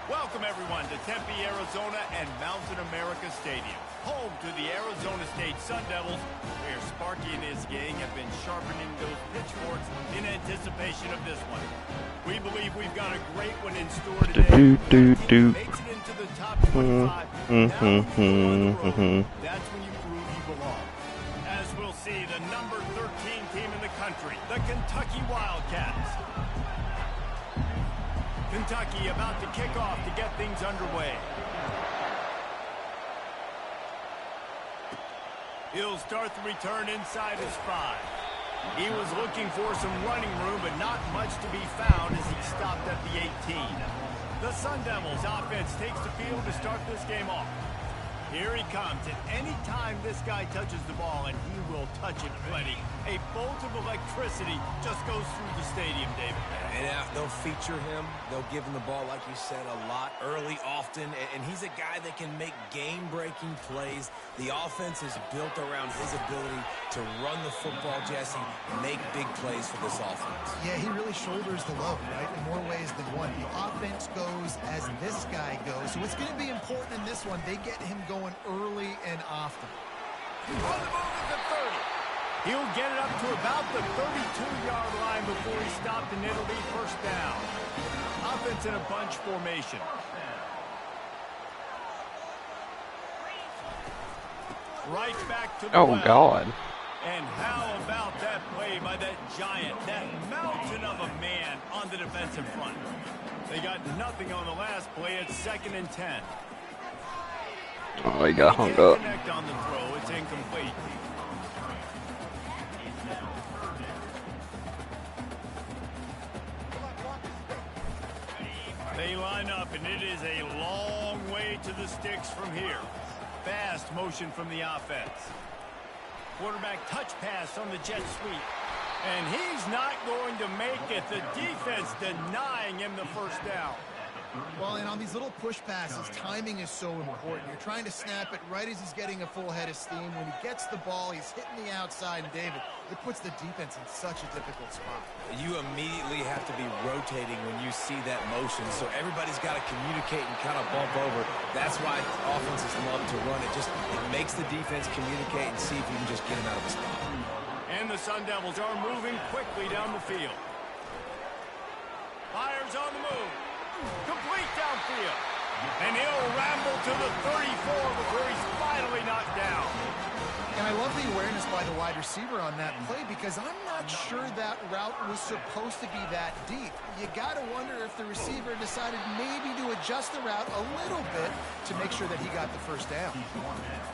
Welcome, everyone, to Tempe, Arizona and Mountain America Stadium, home to the Arizona State Sun Devils, where Sparky and his gang have been sharpening those pitchforks in anticipation of this one. We believe we've got a great one in store today. Makes it into the top 25. Now when you go on the road, that's when you prove you belong. As we'll see, the number 13 team in the country, the Kentucky Wildcats. Kentucky about to kick off to get things underway. He'll start the return inside his 5. He was looking for some running room, but not much to be found as he stopped at the 18. The Sun Devils offense takes the field to start this game off. Here he comes, and any time this guy touches the ball, and he will touch it plenty, a bolt of electricity just goes through the stadium, David. And they'll feature him. They'll give him the ball, like you said, a lot, early, often, and he's a guy that can make game-breaking plays. The offense is built around his ability to run the football, Jesse, make big plays for this offense. Yeah, he really shoulders the load, right, in more ways than one. The offense goes as this guy goes, so it's going to be important in this one. They get him going early and often. On the move at the 30. He'll get it up to about the 32-yard line before he stopped, and it'll be first down. Offense in a bunch formation. Right back to the Oh, God. And how about that play by that giant, that mountain of a man on the defensive front? They got nothing on the last play. It's 2nd and 10. Oh, he got hung up. Connect on the throw. It's incomplete. They line up, and it is a long way to the sticks from here. Fast motion from the offense. Quarterback touch pass on the jet sweep. And he's not going to make it. The defense denying him the first down. Well, and on these little push passes, timing is so important. You're trying to snap it right as he's getting a full head of steam. When he gets the ball, he's hitting the outside, and David, it puts the defense in such a difficult spot. You immediately have to be rotating when you see that motion, so everybody's got to communicate and kind of bump over. That's why offenses love to run it. It makes the defense communicate and see if you can just get him out of the spot. And the Sun Devils are moving quickly down the field. Fires on the move. Complete downfield. And he'll ramble to the 34 before he's finally knocked down. And I love the awareness by the wide receiver on that play, because I'm not sure that route was supposed to be that deep. You got to wonder if the receiver decided maybe to adjust the route a little bit to make sure that he got the first down.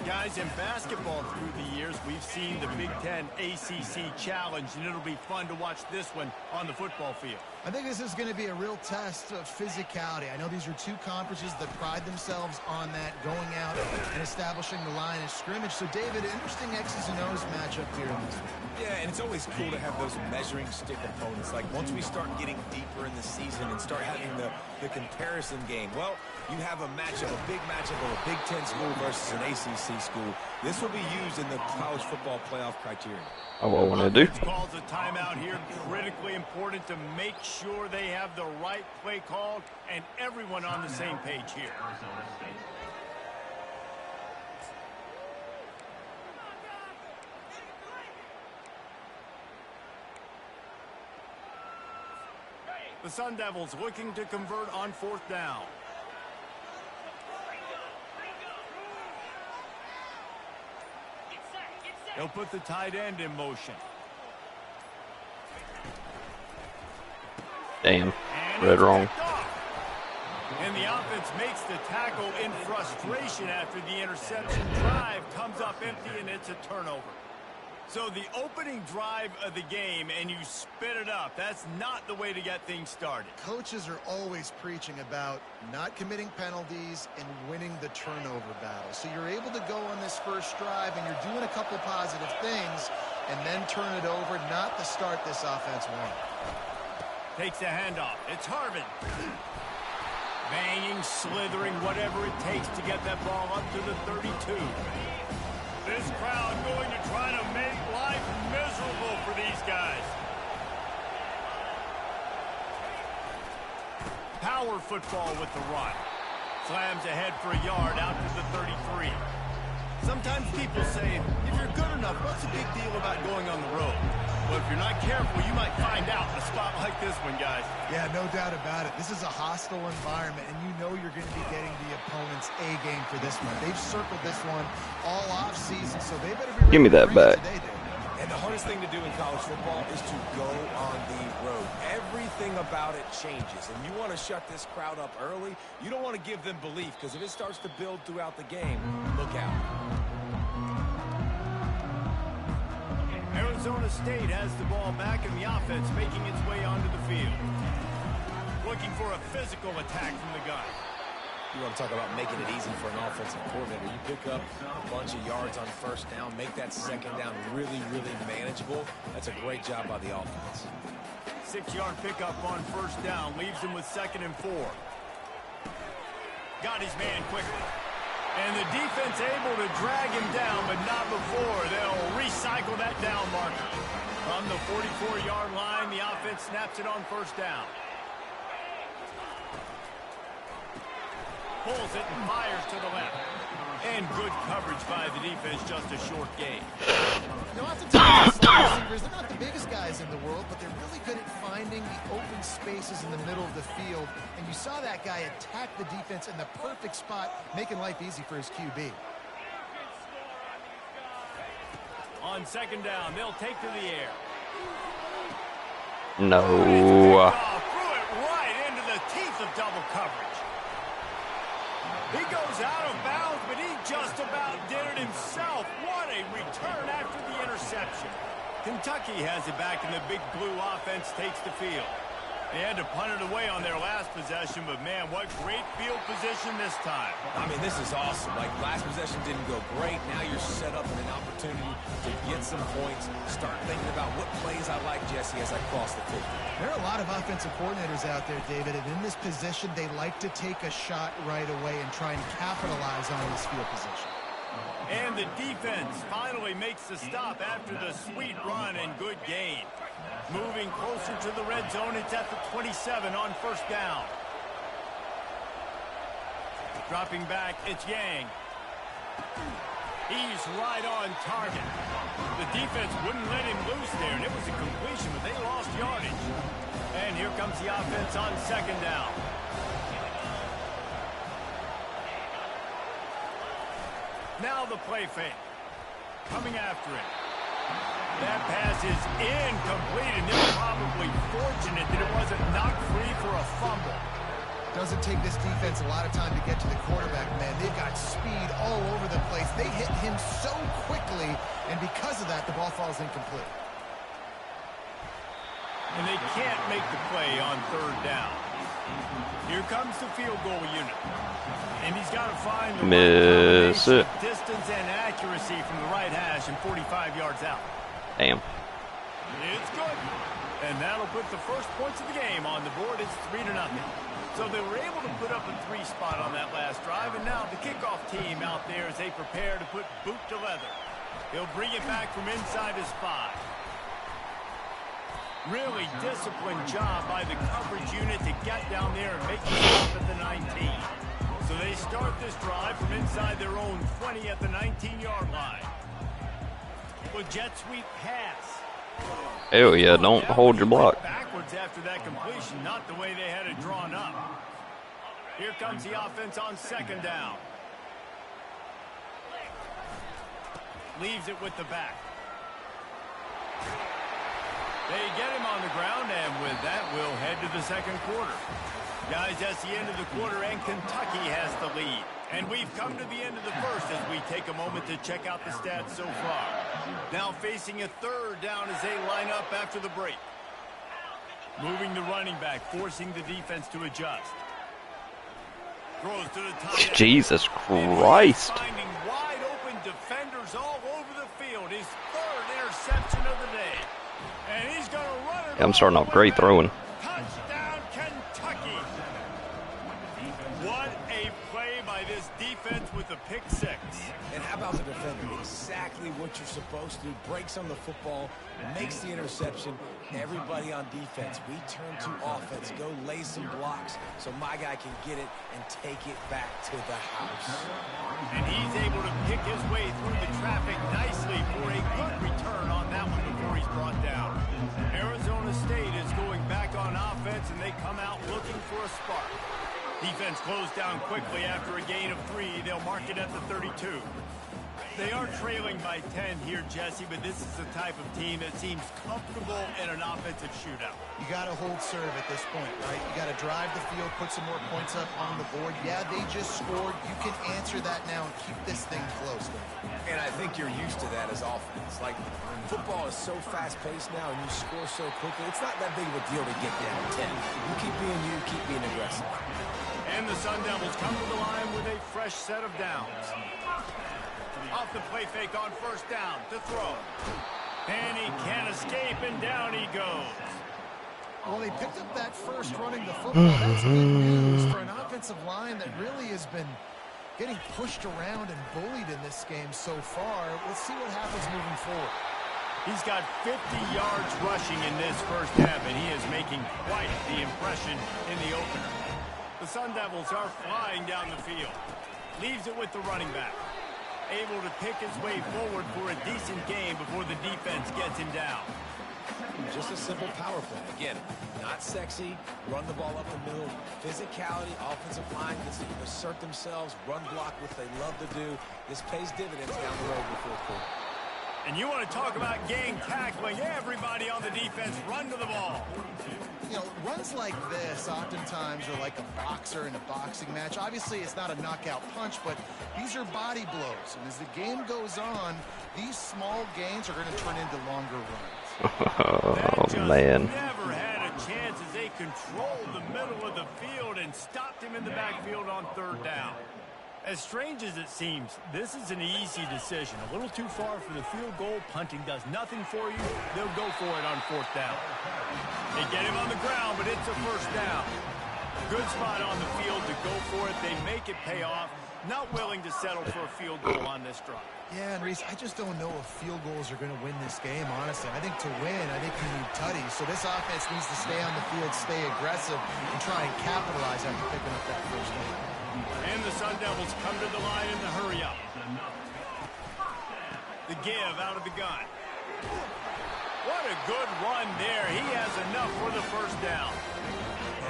Guys, in basketball through the years, we've seen the Big Ten ACC Challenge, and it'll be fun to watch this one on the football field. I think this is going to be a real test of physicality. I know these are two conferences that pride themselves on that, going out and establishing the line of scrimmage. So, David, interesting X's and O's matchup here in this one. Yeah, and it's always cool to have those measuring stick opponents. Like, once we start getting deeper in the season and start having the comparison game, well, you have a matchup, a big matchup of a Big Ten school versus an ACC school. This will be used in the college football playoff criteria. Oh, what I want to do. Calls a timeout here. Critically important to make sure they have the right play called and everyone on the same page here. The Sun Devils looking to convert on 4th down. They'll put the tight end in motion. Damn. Read wrong. And the offense makes the tackle in frustration after the interception. Drive comes up empty, and it's a turnover. So the opening drive of the game, and you spit it up. That's not the way to get things started. Coaches are always preaching about not committing penalties and winning the turnover battle. So you're able to go on this first drive, and you're doing a couple positive things, and then turn it over, not to start this offense one. Takes the handoff. It's Harvin. Banging, slithering, whatever it takes to get that ball up to the 32. This crowd going to try to make life miserable for these guys. Power football with the run. Slams ahead for a yard out to the 33. Sometimes people say, if you're good enough, what's the big deal about going on the road? But if you're not careful, you might find out in a spot like this one, guys. Yeah, no doubt about it. This is a hostile environment, and you know you're going to be getting the opponent's A game for this one. They've circled this one all off season, so they better be ready. Give me that back. And the hardest thing to do in college football is to go on the road. Everything about it changes, and you want to shut this crowd up early. You don't want to give them belief, because if it starts to build throughout the game, look out. Arizona State has the ball back, and the offense making its way onto the field. Looking for a physical attack from the gun. You want to talk about making it easy for an offensive coordinator. You pick up a bunch of yards on first down, make that second down really, really manageable. That's a great job by the offense. 6-yard pickup on first down, leaves him with 2nd and 4. Got his man quickly. And the defense able to drag him down, but not before. They'll recycle that down marker. From the 44-yard line, the offense snaps it on first down. Pulls it and fires to the left. And good coverage by the defense, just a short gain. Now, oftentimes, receivers, they're not the biggest guys in the world, but they're really good at finding the open spaces in the middle of the field. And you saw that guy attack the defense in the perfect spot, making life easy for his QB. On 2nd down, they'll take to the air. No. Threw it right into the teeth of double coverage. He goes out of bounds, but he just about did it himself. What a return after the interception. Kentucky has it back, and the big blue offense takes the field. They had to punt it away on their last possession, but, man, what great field position this time. I mean, this is awesome. Like, last possession didn't go great. Now you're set up in an opportunity to get some points. Start thinking about what plays I like, Jesse, as I cross the field. There are a lot of offensive coordinators out there, David, and in this position, they like to take a shot right away and try and capitalize on this field position. And the defense finally makes the stop after the sweet run and good gain. Moving closer to the red zone, it's at the 27 on first down. Dropping back, it's Yang. He's right on target. The defense wouldn't let him loose there, and it was a completion, but they lost yardage. And here comes the offense on 2nd down. Now the play fake. Coming after it. That pass is incomplete, and they're probably fortunate that it wasn't knocked free for a fumble. Doesn't take this defense a lot of time to get to the quarterback, man. They've got speed all over the place. They hit him so quickly, and because of that, the ball falls incomplete. And they can't make the play on 3rd down. Here comes the field goal unit. And he's got to find the miss it. Distance and accuracy from the right hash and 45 yards out. Damn. It's good. And that'll put the first points of the game on the board. It's 3-0. So they were able to put up a 3 spot on that last drive. And now the kickoff team out there as they prepare to put boot to leather. He'll bring it back from inside his 5. Really disciplined job by the coverage unit to get down there and make the stop at the 19. So they start this drive from inside their own 20 at the 19-yard line. With jet sweep pass. Hell yeah, don't hold your block. Backwards after that completion, not the way they had it drawn up. Here comes the offense on 2nd down. Leaves it with the back. They get him on the ground, and with that, we'll head to the 2nd quarter. Guys, that's the end of the quarter, and Kentucky has the lead. And we've come to the end of the first as we take a moment to check out the stats so far. Now facing a 3rd down as they line up after the break. Moving the running back, forcing the defense to adjust. Throws to the tight end. Jesus Christ. Finding wide open defenders all over the field. His 3rd interception of the day. And he's going to run it. I'm starting off great throwing. Touchdown, Kentucky. What a play by this defense with a pick six. And how about the defender? Exactly what you're supposed to do. Breaks on the football, makes the interception. Everybody on defense, we turn to offense. Go lay some blocks so my guy can get it and take it back to the house. And he's able to pick his way through the traffic nicely for a good return on that one before he's brought down. Arizona State is going back on offense, and they come out looking for a spark. Defense closed down quickly after a gain of 3. They'll mark it at the 32. They are trailing by 10 here, Jesse, but this is the type of team that seems comfortable in an offensive shootout. You got to hold serve at this point, right? You got to drive the field, put some more points up on the board. Yeah, they just scored. You can answer that now and keep this thing close. And I think you're used to that as offense. Like, football is so fast-paced now, and you score so quickly. It's not that big of a deal to get down 10. You keep being you, keep being aggressive. And the Sun Devils come to the line with a fresh set of downs. Off the play fake on first down to throw. And he can't escape, and down he goes. Well, they picked up that first running the football. That's good news for an offensive line that really has been getting pushed around and bullied in this game so far. Let's see what happens moving forward. He's got 50 yards rushing in this first half, and he is making quite the impression in the opener. The Sun Devils are flying down the field. Leaves it with the running back. Able to pick his way forward for a decent game before the defense gets him down. Just a simple power play. Again, not sexy, run the ball up the middle, physicality, offensive line gets to assert themselves, run block, what they love to do. This pays dividends down the road in the fourth quarter. And you want to talk about gang tackling. Everybody on the defense run to the ball. You know, runs like this oftentimes are like a boxer in a boxing match. Obviously, it's not a knockout punch, but these are body blows. And as the game goes on, these small gains are going to turn into longer runs. Oh, man. Never had a chance as they controlled the middle of the field and stopped him in the backfield on third down. As strange as it seems, this is an easy decision. A little too far for the field goal. Punting does nothing for you. They'll go for it on fourth down. They get him on the ground, but it's a first down. Good spot on the field to go for it. They make it pay off. Not willing to settle for a field goal on this drive. Yeah, and Reese, I just don't know if field goals are going to win this game, honestly. I think to win, I think you need tutties. So this offense needs to stay on the field, stay aggressive, and try and capitalize after picking up that first down. And the Sun Devils come to the line in the hurry up. The give out of the gun. What a good run there. He has enough for the first down.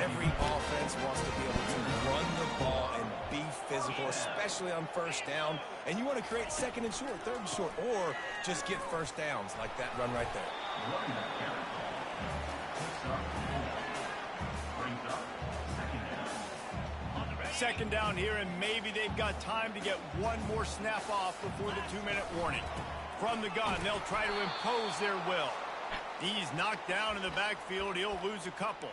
Every offense wants to be able to run the ball and be physical, especially on first down. And you want to create second and short, third and short, or just get first downs like that run right there. Second down here, and maybe they've got time to get one more snap off before the 2-minute warning. From the gun, they'll try to impose their will. He's knocked down in the backfield. He'll lose a couple.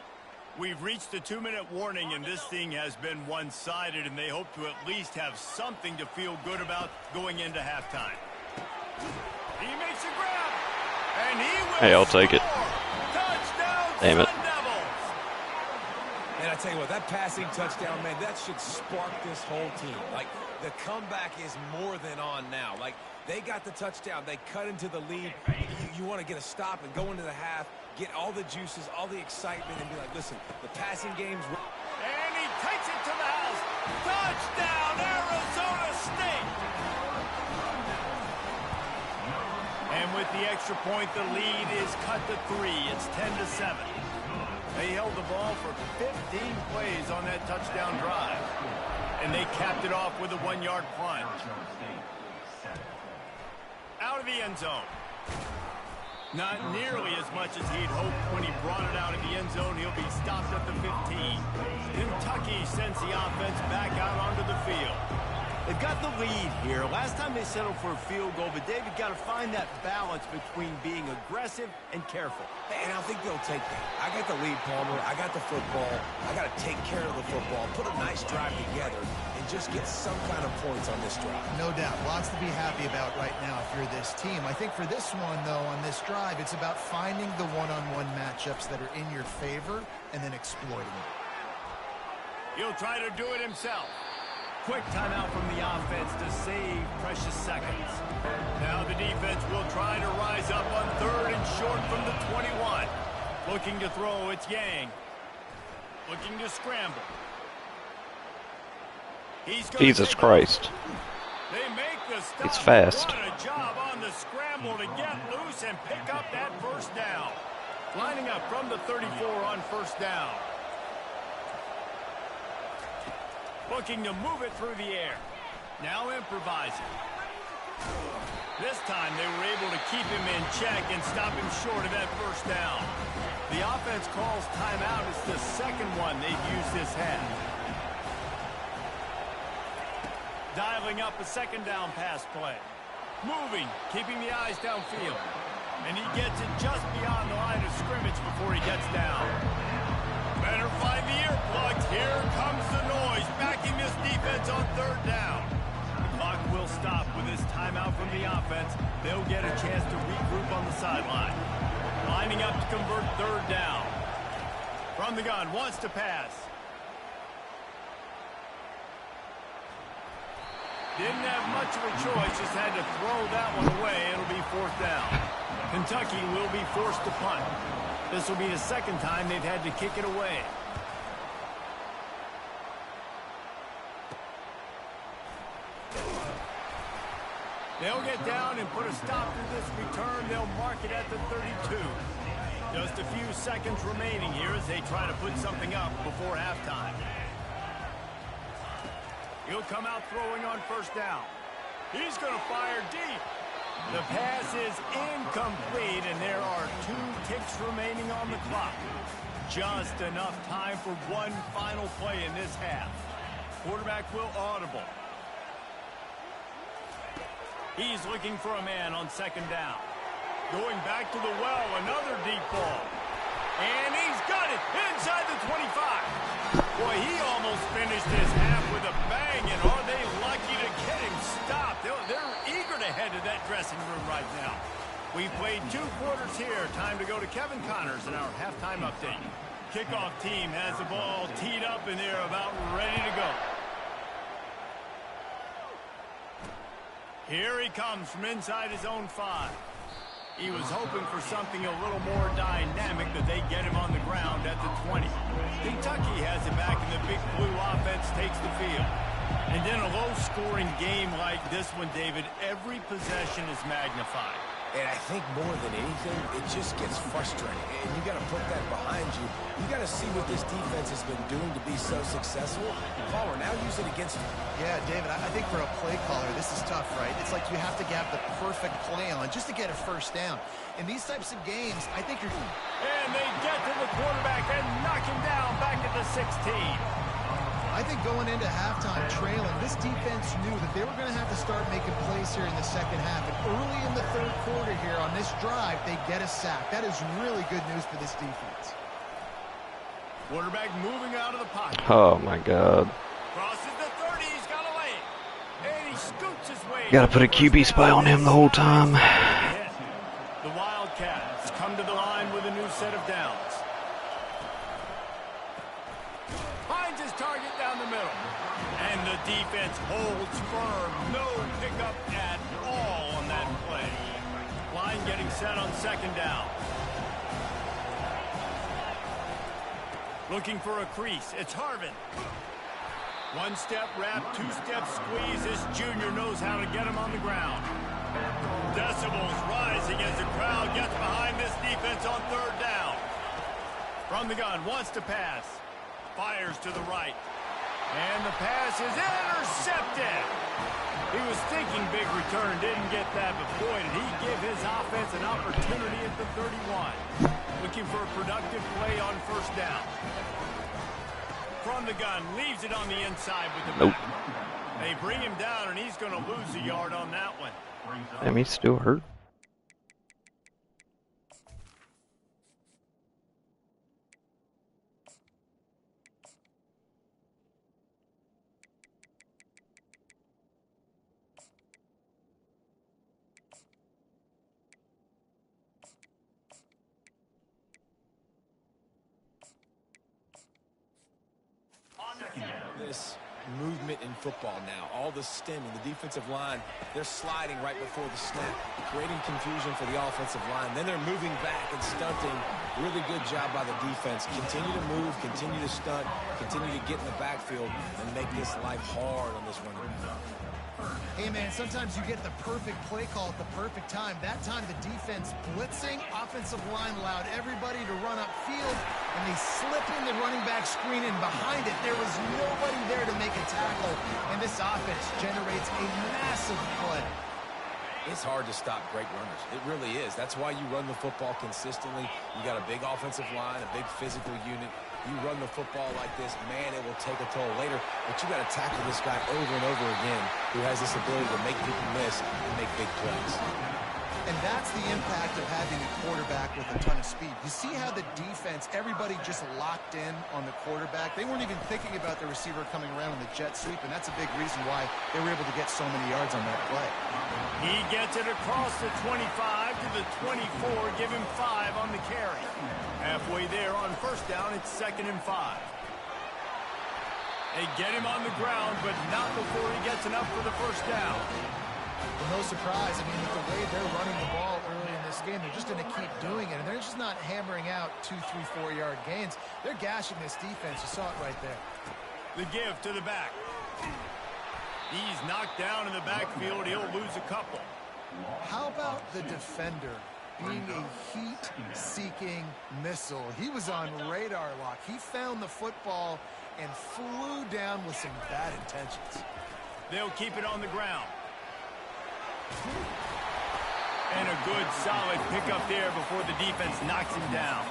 We've reached the 2-minute warning, and this thing has been one-sided, and they hope to at least have something to feel good about going into halftime. He makes a grab, and he will Hey, I'll take it. Touchdown, Damn it. Sun Devils. And I tell you what, that passing touchdown, man, that should spark this whole team. Like, the comeback is more than on now. Like, they got the touchdown. They cut into the lead. You want to get a stop and go into the half, get all the juices, all the excitement, and be like, listen, the passing game's... And he takes it to the house. Touchdown, Arizona State. And with the extra point, the lead is cut to 3. It's 10-7. They held the ball for 15 plays on that touchdown drive. And they capped it off with a 1-yard punt. Out of the end zone. Not nearly as much as he'd hoped when he brought it out of the end zone. He'll be stopped at the 15. Kentucky sends the offense back out onto the field. They've got the lead here. Last time they settled for a field goal, but David got to find that balance between being aggressive and careful. And I think they'll take that. I got the lead, Palmer. I got the football. I got to take care of the football, put a nice drive together, and just get some kind of points on this drive. No doubt. Lots to be happy about right now if you're this team. I think for this one, though, on this drive, it's about finding the one-on-one matchups that are in your favor and then exploiting them. He'll try to do it himself. Quick timeout from the offense to save precious seconds. Now the defense will try to rise up on 3rd and short from the 21. Looking to throw, it's Yang. Looking to scramble. Jesus Christ. They make the stop. He's fast. What a job on the scramble to get loose and pick up that first down. Lining up from the 34 on first down. Looking to move it through the air. Now improvising. This time they were able to keep him in check and stop him short of that first down. The offense calls timeout. It's the second one they've used this half. Dialing up a second down pass play. Moving, keeping the eyes downfield. And he gets it just beyond the line of scrimmage before he gets down. Better find the earplugs. Here comes the noise, backing this defense on 3rd down. The clock will stop with this timeout from the offense. They'll get a chance to regroup on the sideline. Lining up to convert 3rd down. From the gun, wants to pass. Didn't have much of a choice, just had to throw that one away. It'll be 4th down. Kentucky will be forced to punt. This will be the second time they've had to kick it away. They'll get down and put a stop to this return. They'll mark it at the 32. Just a few seconds remaining here as they try to put something up before halftime. He'll come out throwing on first down. He's going to fire deep. The pass is incomplete, and there are 2 ticks remaining on the clock. Just enough time for one final play in this half. Quarterback will audible. He's looking for a man on 2nd down. Going back to the well, another deep ball. And he's got it inside the 25. Boy, he almost finished his half with a bang, and are they lucky to get him stopped? They're eager to head to that dressing room right now. We've played 2 quarters here. Time to go to Kevin Connors in our halftime update. Kickoff team has the ball teed up, and they're about ready to go. Here he comes from inside his own 5. He was hoping for something a little more dynamic, that they get him on the ground at the 20. Kentucky has it back, and the Big Blue offense takes the field. And in a low-scoring game like this one, David, every possession is magnified. And I think more than anything, it just gets frustrating. And you got to put that behind you. You got to see what this defense has been doing to be so successful. Caller, now use it against them. Yeah, David, I think for a play caller, this is tough, right? It's like you have to have the perfect play on just to get a first down. In these types of games, I think you're... And they get to the quarterback and knock him down back at the 16. I think going into halftime trailing, this defense knew that they were going to have to start making plays here in the second half. And early in the 3rd quarter here on this drive, they get a sack. That is really good news for this defense. Quarterback moving out of the pocket. Oh, my God. Crosses the 30. He's got a lane. And he scoots his way. Got to put a QB spy on him the whole time. The Wildcats come to the line with a new set of downs. Finds his target down the middle. And the defense holds firm. No pickup at all on that play. Line getting set on 2nd down. Looking for a crease. It's Harvin. 1-step wrap, 2-step squeeze. This junior knows how to get him on the ground. Decibels rising as the crowd gets behind this defense on 3rd down. From the gun, wants to pass. Fires to the right. And the pass is intercepted. He was thinking big return, didn't get that, but boy, did he give his offense an opportunity at the 31. Looking for a productive play on 1st down. From the gun, leaves it on the inside with the back. They bring him down, and he's going to lose a yard on that one. Damn, he's still hurt. this movement in football now. All the stemming, the defensive line, they're sliding right before the snap, creating confusion for the offensive line. Then they're moving back and stunting. Really good job by the defense. Continue to move, continue to stunt, continue to get in the backfield and make this life hard on this running back. Hey, man, sometimes you get the perfect play call at the perfect time. That time the defense blitzing, offensive line allowed everybody to run upfield, and they slip in the running back screen, and behind it there was nobody there to make a tackle, and this offense generates a massive play. It's hard to stop great runners. It really is. That's why you run the football consistently. You got a big offensive line, a big physical unit. You run the football like this, man, it will take a toll later. But you got to tackle this guy over and over again who has this ability to make people miss and make big plays. And that's the impact of having a quarterback with a ton of speed. You see how the defense, everybody just locked in on the quarterback. They weren't even thinking about the receiver coming around in the jet sweep, and that's a big reason why they were able to get so many yards on that play. He gets it across the 25 to the 24, give him 5 on the carry. Halfway there on first down, it's 2nd and 5. They get him on the ground, but not before he gets enough for the first down. Well, no surprise. I mean, with the way they're running the ball early in this game, they're just going to keep doing it. And they're just not hammering out 2, 3, 4-yard gains. They're gashing this defense. You saw it right there. The give to the back. He's knocked down in the backfield. He'll lose a couple. How about the defender being a heat-seeking missile? He was on radar lock. He found the football and flew down with some bad intentions. They'll keep it on the ground. And a good, solid pickup there before the defense knocks him down.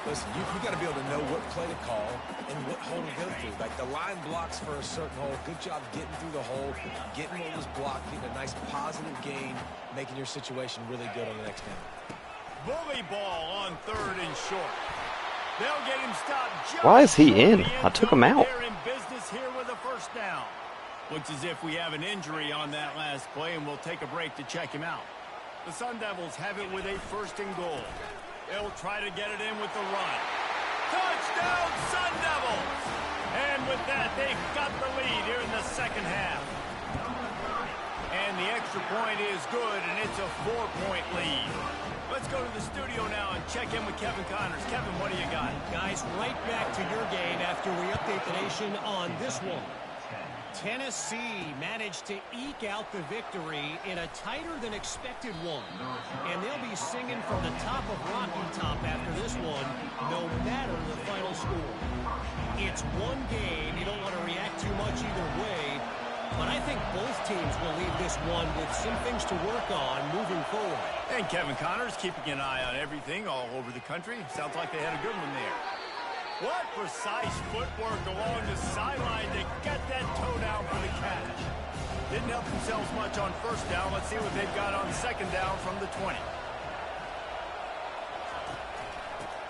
Listen, you got to be able to know what play to call and what hole to go through. Like the line blocks for a certain hole. Good job getting through the hole, getting what was blocked, getting a nice positive gain, making your situation really good on the next down. Bully ball on 3rd and short. They'll get him stopped. Why is he in? I took him out. They're in business here with a first down. Looks as if we have an injury on that last play, and we'll take a break to check him out. The Sun Devils have it with a 1st and goal. They'll try to get it in with the run. Touchdown, Sun Devils! And with that, they've got the lead here in the second half. And the extra point is good, and it's a 4-point lead. Let's go to the studio now and check in with Kevin Connors. Kevin, what do you got? Guys, right back to your game after we update the nation on this one. Tennessee managed to eke out the victory in a tighter-than-expected one. And they'll be singing from the top of Rocky Top after this one, no matter the final score. It's one game. You don't want to react too much either way. But I think both teams will leave this one with some things to work on moving forward. And Kevin Connors keeping an eye on everything all over the country. Sounds like they had a good one there. What precise footwork along the sideline to get that toe down for the catch. Didn't help themselves much on first down. Let's see what they've got on second down from the 20.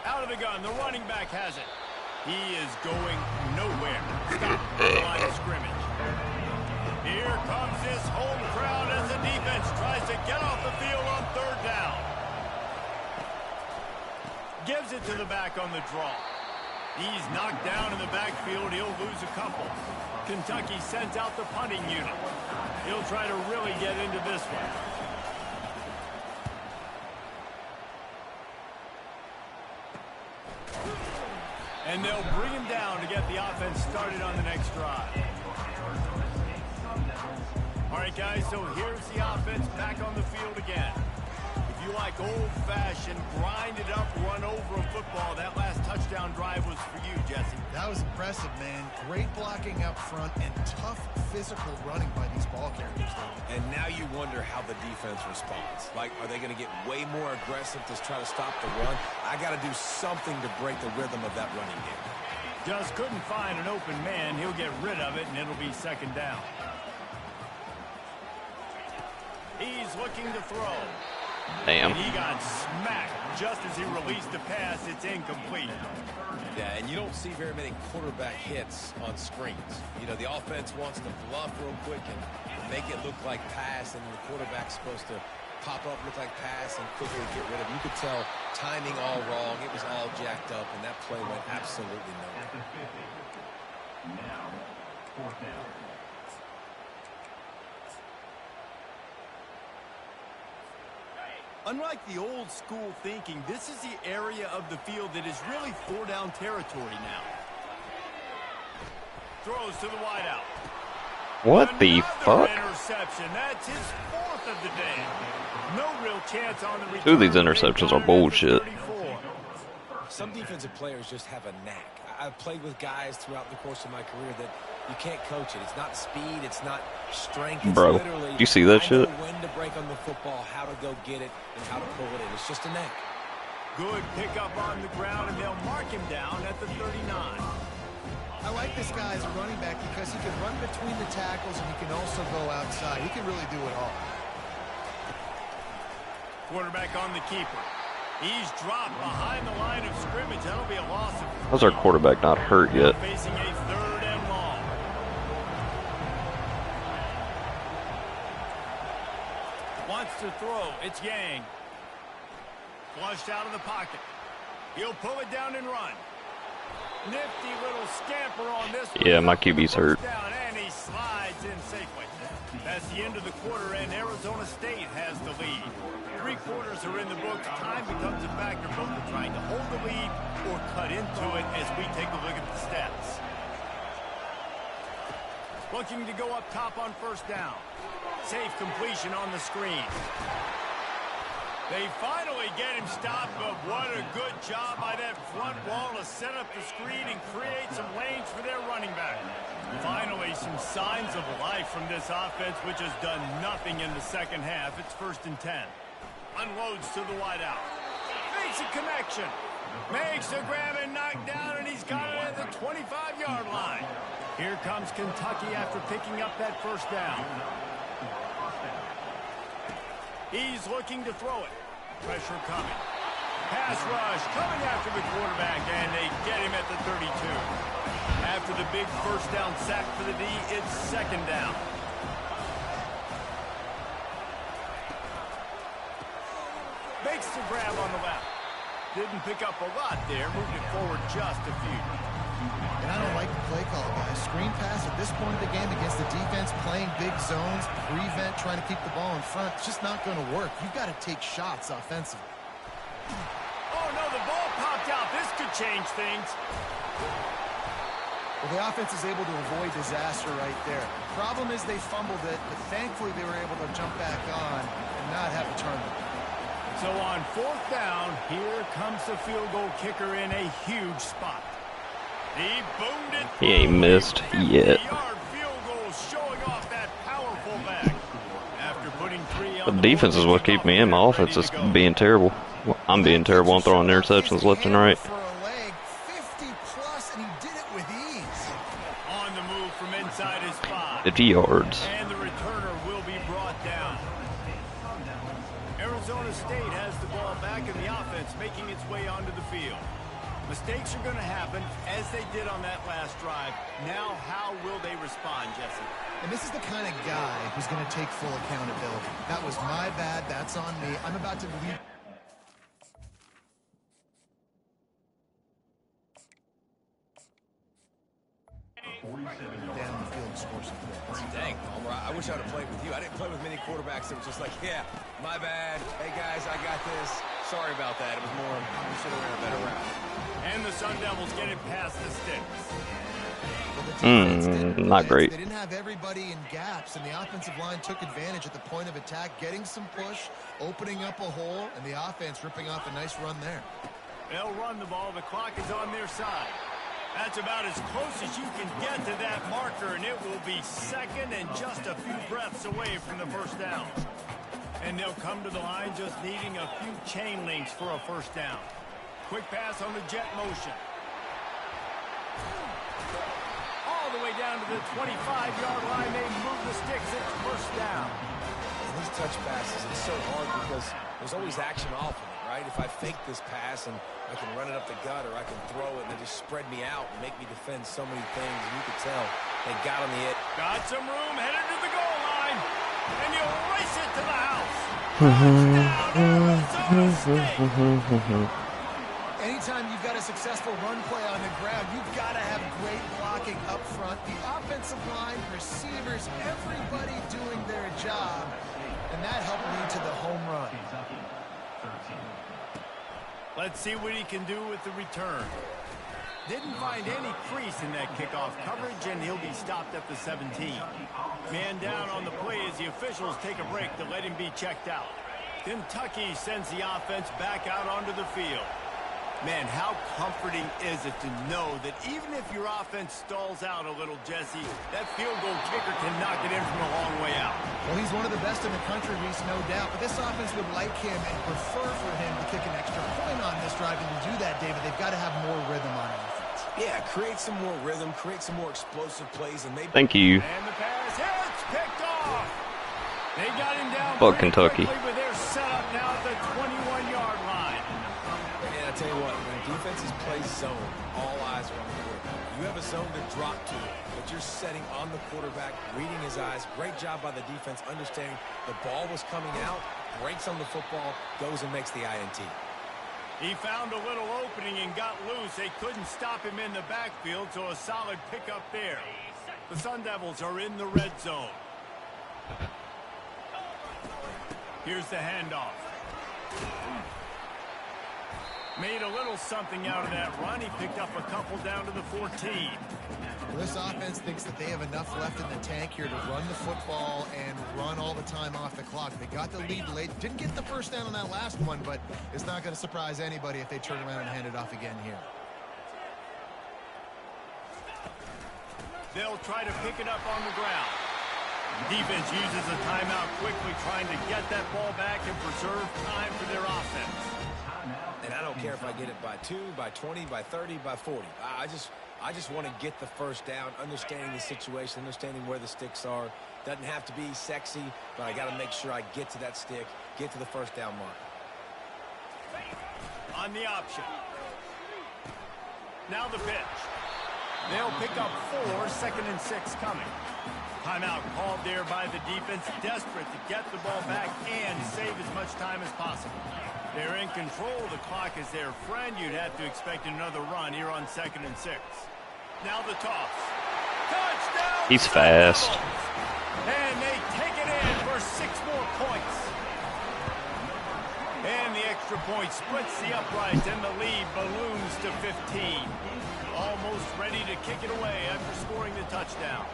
Out of the gun, the running back has it. He is going nowhere. Stop the line of scrimmage. Here comes this home crowd as the defense tries to get off the field on 3rd down. Gives it to the back on the draw. He's knocked down in the backfield. He'll lose a couple. Kentucky sends out the punting unit. He'll try to really get into this one. And they'll bring him down to get the offense started on the next drive. All right, guys, so here's the offense back on the field again. If you like old-fashioned, grind-it-up, run-over a football, that last touchdown drive was for you, Jesse. That was impressive, man. Great blocking up front and tough physical running by these ball carriers. And now you wonder how the defense responds. Like, are they going to get way more aggressive to try to stop the run? I got to do something to break the rhythm of that running game. Just couldn't find an open man. He'll get rid of it, and it'll be second down. He's looking to throw. Damn. And he got smacked just as he released the pass. It's incomplete. Yeah, and you don't see very many quarterback hits on screens. You know, the offense wants to bluff real quick and make it look like pass, and the quarterback's supposed to pop up, look like pass, and quickly get rid of it. You could tell timing all wrong. It was all jacked up, and that play went absolutely nowhere. Unlike the old school thinking, this is the area of the field that is really four-down territory now. Throws to the wideout. What the fuck? Interception. That's his fourth of the day. No real chance on the return. Two of these interceptions are bullshit. Some defensive players just have a knack. I've played with guys throughout the course of my career that you can't coach it. It's not speed. It's not strength. It's Bro, literally, you see that shit? I know when to break on the football, how to go get it, and how to pull it in. It's just a knack. Good pickup on the ground, and they'll mark him down at the 39. I like this guy as a running back because he can run between the tackles and he can also go outside. He can really do it all. Quarterback on the keeper. He's dropped behind the line of scrimmage. That'll be a loss of 3. How's our quarterback not hurt yet? Facing a 3rd and long. Wants to throw. It's Yang. Flushed out of the pocket. He'll pull it down and run. Nifty little scamper on this one. Yeah, my QB's hurt. Down, and he slides in safely. That's the end of the quarter, and Arizona State has the lead. 3 quarters are in the books. Time becomes a factor. Both are trying to hold the lead or cut into it as we take a look at the stats. Looking to go up top on 1st down. Safe completion on the screen. They finally get him stopped, but what a good job by that front wall to set up the screen and create some lanes for their running back. Finally, some signs of life from this offense, which has done nothing in the second half. It's 1st and 10. Unloads to the wideout. Makes a connection. Makes a grab and knock down, and he's got it at the 25-yard line. Here comes Kentucky after picking up that 1st down. He's looking to throw it. Pressure coming. Pass rush coming after the quarterback, and they get him at the 32. After the big 1st down sack for the D, it's 2nd down. Makes the grab on the left. Didn't pick up a lot there. Moved it forward just a few. And I don't like the play call, guys. Screen pass at this point of the game against the defense, playing big zones, prevent, trying to keep the ball in front. It's just not going to work. You've got to take shots offensively. Oh, no, the ball popped out. This could change things. Well, the offense is able to avoid disaster right there. Problem is they fumbled it, but thankfully they were able to jump back on and not have a turnover. So on 4th down, here comes the field goal kicker in a huge spot. He boomed it. He ain't missed yet. The defense is what keeps me in. My offense is being terrible. I'm being terrible. I'm throwing interceptions left and right. 50 plus, and he did it with ease. On the move from inside his 5. 50 yards. And the returner will be brought down. Arizona State has the ball back in the offense, making its way onto the field. Mistakes are going to happen, as they did on that last drive. Now, how will they respond, Jesse? And this is the kind of guy who's going to take full accountability. That was my bad. That's on me. I'm about to leave. Down the field and score some points. Dang, Palmer, I wish I would have played with you. I didn't play with many quarterbacks that were just like, yeah, my bad. Hey, guys, I got this. Sorry about that. It was more, we should have ran a better route. And the Sun Devils get it past the sticks. Not great. They didn't have everybody in gaps, and the offensive line took advantage at the point of attack, getting some push, opening up a hole, and the offense ripping off a nice run there. They'll run the ball. The clock is on their side. That's about as close as you can get to that marker, and it will be 2nd and just a few breaths away from the 1st down. And they'll come to the line just needing a few chain links for a 1st down. Quick pass on the jet motion. All the way down to the 25-yard line. They move the sticks. It's 1st down. And these touch passes, it's so hard because there's always action off of it, right? If I fake this pass and I can run it up the gut or I can throw it and they just spread me out and make me defend so many things. And you could tell they got on the edge. Got some room, headed to the goal line. And you race it to the house. Anytime you've got a a successful run play on the ground, you've got to have great blocking up front. The offensive line, receivers, everybody doing their job. And that helped lead to the home run. Let's see what he can do with the return. Didn't find any crease in that kickoff coverage, and he'll be stopped at the 17. Man down on the play as the officials take a break to let him be checked out. Kentucky sends the offense back out onto the field. Man, how comforting is it to know that even if your offense stalls out a little, Jesse, that field goal kicker can knock it in from a long way out. Well, he's one of the best in the country, Reese, no doubt. But this offense would like him and prefer for him to kick an extra point on this drive. And to do that, David, they've got to have more rhythm on offense. Yeah, create some more rhythm, create some more explosive plays, and maybe. Thank you. And the pass hits, picked off. They got him down Fuck pretty Kentucky. quickly, but they're set up now at the 21-yard line. And I tell you what, when defenses play zone, all eyes are on the quarterback. You have a zone to drop to, but you're setting on the quarterback, reading his eyes. Great job by the defense, understanding the ball was coming out, breaks on the football, goes and makes the INT. He found a little opening and got loose. They couldn't stop him in the backfield, so a solid pickup there. The Sun Devils are in the red zone. Here's the handoff. Made a little something out of that run. He picked up a couple down to the 14. This offense thinks that they have enough left in the tank here to run the football and run all the time off the clock. They got the lead late. Didn't get the first down on that last one, but it's not going to surprise anybody if they turn around and hand it off again here. They'll try to pick it up on the ground. Defense uses a timeout quickly, trying to get that ball back and preserve time for their offense. And I don't care if I get it by 2, by 20, by 30, by 40. I just want to get the first down, understanding the situation, understanding where the sticks are. Doesn't have to be sexy, but I got to make sure I get to that stick, get to the first down mark. On the option. Now the pitch. They'll pick up 4, 2nd and 6 coming. Timeout called there by the defense, desperate to get the ball back and save as much time as possible. They're in control. The clock is their friend. You'd have to expect another run here on 2nd and 6. Now the toss. Touchdown! He's fast. And they take it in for 6 more points. And the extra point splits the uprights, and the lead balloons to 15. Almost ready to kick it away after scoring the touchdown.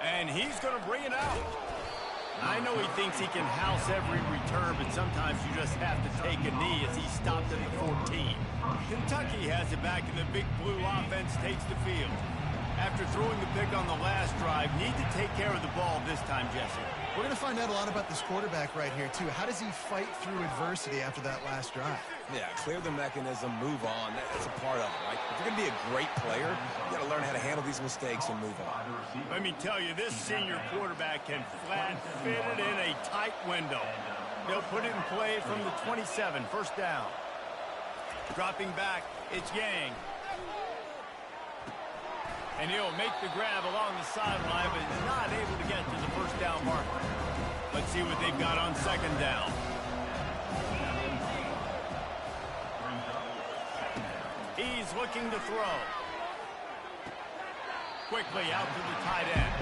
And he's going to bring it out. I know he thinks he can house every return, but sometimes you just have to take a knee as he stopped at the 14. Kentucky has it back, and the Big Blue offense takes the field. After throwing the pick on the last drive, need to take care of the ball this time, Jesse. We're going to find out a lot about this quarterback right here, too. How does he fight through adversity after that last drive? Yeah, clear the mechanism, move on. That's a part of it, right? If you're going to be a great player, you got to learn how to handle these mistakes and move on. Let me tell you, this senior quarterback can flat fit it in a tight window. They'll put it in play from the 27, first down. Dropping back, it's Yang. And he'll make the grab along the sideline, but is not able to get to the first down marker. Let's see what they've got on 2nd down. He's looking to throw. Quickly out to the tight end.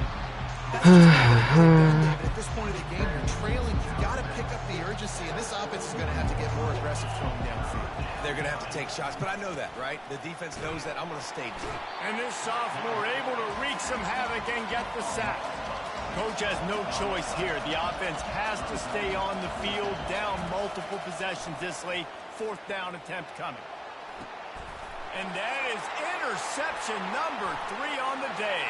At this point of the game, you're trailing. You've got to pick up the urgency, and this offense is going to have to get more aggressive throwing downfield. They're going to have to take shots, but I know that, right? The defense knows that. I'm going to stay deep. And this sophomore able to wreak some havoc and get the sack. Coach has no choice here. The offense has to stay on the field, down multiple possessions this late. 4th down attempt coming. And that is interception number 3 on the day.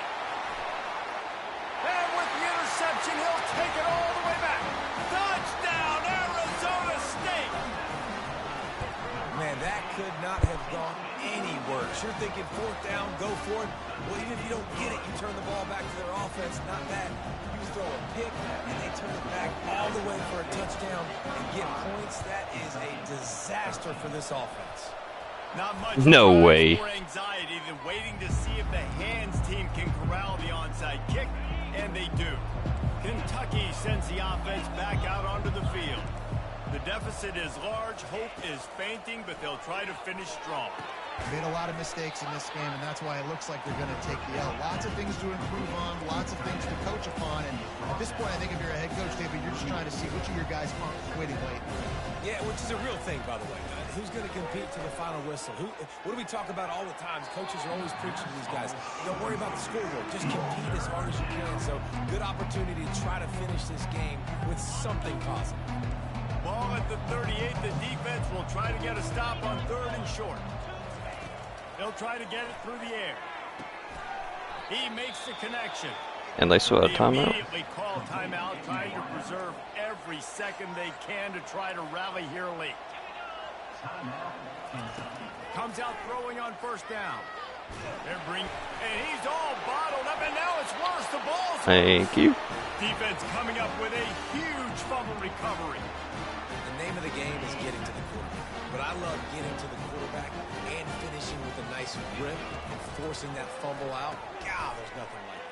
And with the interception, he'll take it all the way back. Touchdown, Arizona State! Man, that could not have gone any worse. You're thinking 4th down, go for it. Well, even if you don't get it, you turn the ball back to their offense. Not that. You throw a pick, and they turn it back all the way for a touchdown and get points. That is a disaster for this offense. Not much No way. more anxiety than waiting to see if the hands team can corral the onside kick, and they do. Kentucky sends the offense back out onto the field. The deficit is large, hope is fainting, but they'll try to finish strong. Made a lot of mistakes in this game, and that's why it looks like they're going to take the L. Lots of things to improve on, lots of things to coach upon, and at this point, I think if you're a head coach, David, you're just trying to see which of your guys aren't quitting late. Yeah, which is a real thing, by the way. Who's going to compete to the final whistle? What do we talk about all the time? Coaches are always preaching to these guys. Don't worry about the scoreboard. Just compete as hard as you can. So, good opportunity to try to finish this game with something positive. Ball at the 38. The defense will try to get a stop on 3rd and short. They'll try to get it through the air. He makes the connection. And they still had timeout. Immediately call timeout, trying to preserve every second they can to try to rally here late. Comes out throwing on 1st down. And he's all bottled up, and now it's worse. The ball's Thank you. Defense coming up with a huge fumble recovery. The name of the game is getting to the quarterback. But I love getting to the quarterback and finishing with a nice rip and forcing that fumble out. God, there's nothing like it.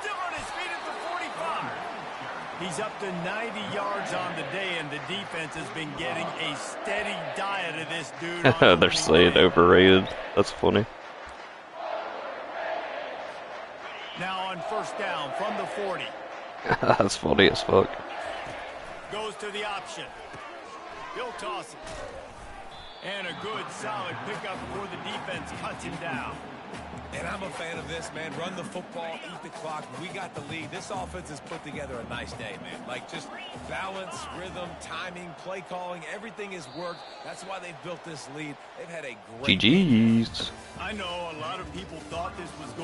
Still on his feet at the 45. He's up to 90 yards on the day, and the defense has been getting a steady diet of this dude. They're saying overrated. That's funny. Now on 1st down from the 40. That's funny as fuck. Goes to the option. He'll toss it. And a good, solid pickup before the defense cuts him down. And I'm a fan of this, man. Run the football, eat the clock. We got the lead. This offense has put together a nice day, man. Like, just balance, rhythm, timing, play calling. Everything has worked. That's why they've built this lead. They've had a great GG's. I know a lot of people thought this was going